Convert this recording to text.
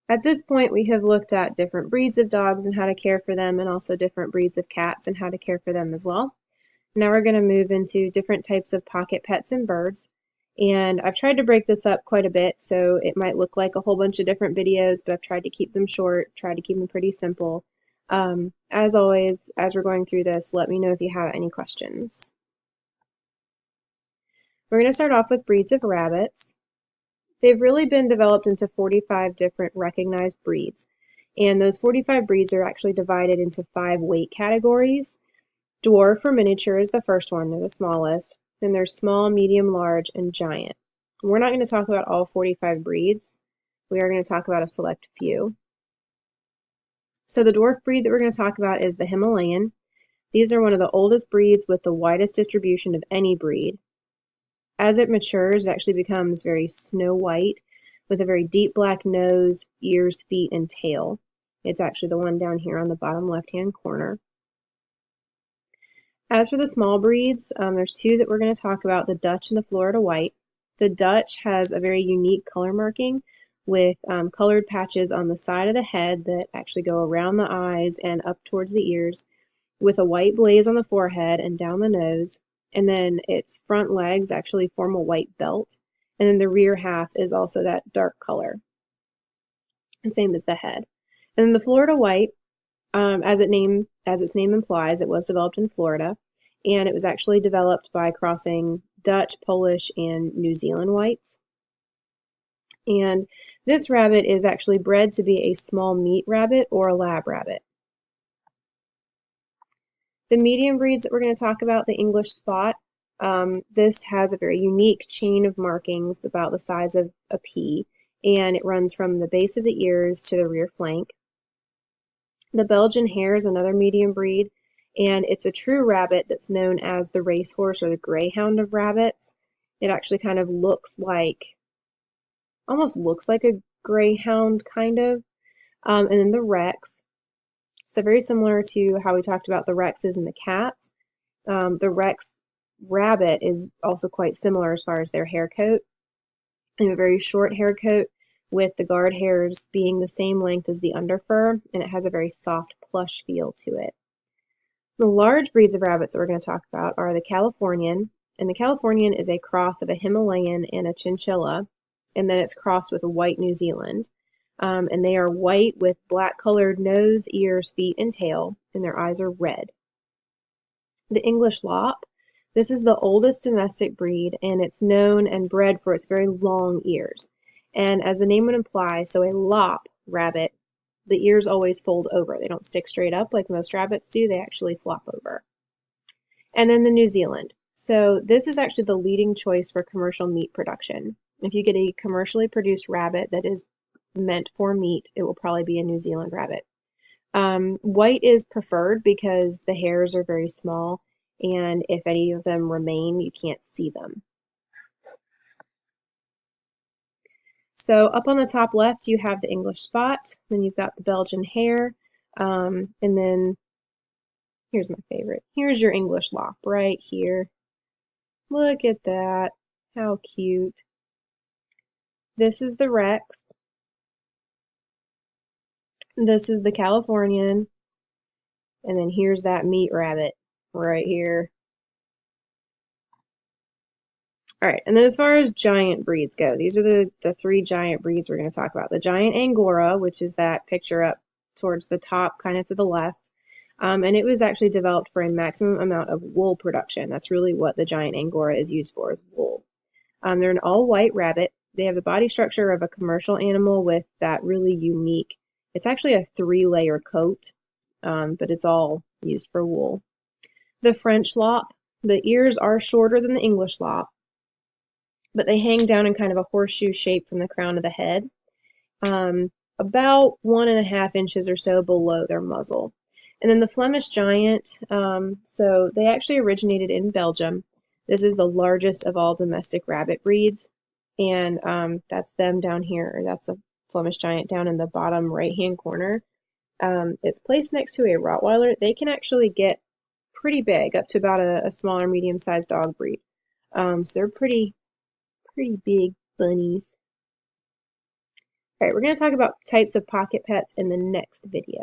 At this point, we have looked at different breeds of dogs and how to care for them, and also different breeds of cats and how to care for them as well. Now we're going to move into different types of pocket pets and birds. And I've tried to break this up quite a bit, so it might look like a whole bunch of different videos, but I've tried to keep them short, tried to keep them pretty simple. As always, as we're going through this, let me know if you have any questions. We're going to start off with breeds of rabbits. They've really been developed into 45 different recognized breeds, and those 45 breeds are actually divided into 5 weight categories. Dwarf or miniature is the first one, they're the smallest. Then there's small, medium, large, and giant. We're not going to talk about all 45 breeds. We are going to talk about a select few. So the dwarf breed that we're going to talk about is the Himalayan. These are one of the oldest breeds with the widest distribution of any breed. As it matures, it actually becomes very snow white with a very deep black nose, ears, feet, and tail. It's actually the one down here on the bottom left-hand corner. As for the small breeds, there's 2 that we're going to talk about, the Dutch and the Florida White. The Dutch has a very unique color marking with colored patches on the side of the head that actually go around the eyes and up towards the ears, with a white blaze on the forehead and down the nose. And then its front legs actually form a white belt. And then the rear half is also that dark color, the same as the head. And then the Florida White, as its name implies, it was developed in Florida, and it was actually developed by crossing Dutch, Polish, and New Zealand whites. And this rabbit is actually bred to be a small meat rabbit or a lab rabbit. The medium breeds that we're going to talk about, the English Spot, this has a very unique chain of markings about the size of a pea, and it runs from the base of the ears to the rear flank. The Belgian Hare is another medium breed, and it's a true rabbit that's known as the racehorse or the greyhound of rabbits. It actually kind of almost looks like a greyhound, kind of. And then the Rex. So very similar to how we talked about the Rexes and the cats. The Rex rabbit is also quite similar as far as their hair coat. They have a very short hair coat with the guard hairs being the same length as the underfur, and it has a very soft plush feel to it. The large breeds of rabbits that we're going to talk about are the Californian, and the Californian is a cross of a Himalayan and a chinchilla, and then it's crossed with a white New Zealand. And they are white with black colored nose, ears, feet, and tail, and their eyes are red. The English Lop, this is the oldest domestic breed, and it's known and bred for its very long ears. And as the name would imply, so a lop rabbit, the ears always fold over. They don't stick straight up like most rabbits do, they actually flop over. And then the New Zealand. So this is actually the leading choice for commercial meat production. If you get a commercially produced rabbit that is meant for meat, it will probably be a New Zealand rabbit. White is preferred because the hairs are very small, and if any of them remain, you can't see them. So up on the top left, you have the English Spot, then you've got the Belgian Hare, and then here's my favorite. Here's your English Lop right here. Look at that. How cute. This is the Rex. This is the Californian. And then here's that meat rabbit right here. All right, and then as far as giant breeds go, these are the 3 giant breeds we're going to talk about. The giant Angora, which is that picture up towards the top, kind of to the left. And it was actually developed for a maximum amount of wool production. That's really what the giant Angora is used for, is wool. They're an all-white rabbit. They have the body structure of a commercial animal with that really unique, it's actually a 3-layer coat, but it's all used for wool. The French Lop, the ears are shorter than the English Lop, but they hang down in kind of a horseshoe shape from the crown of the head, about 1.5 inches or so below their muzzle. And then the Flemish Giant, so they actually originated in Belgium. This is the largest of all domestic rabbit breeds, and that's them down here, or that's a Flemish Giant down in the bottom right-hand corner. It's placed next to a Rottweiler. They can actually get pretty big, up to about a smaller, medium-sized dog breed. So they're pretty big bunnies. All right, we're going to talk about types of pocket pets in the next video.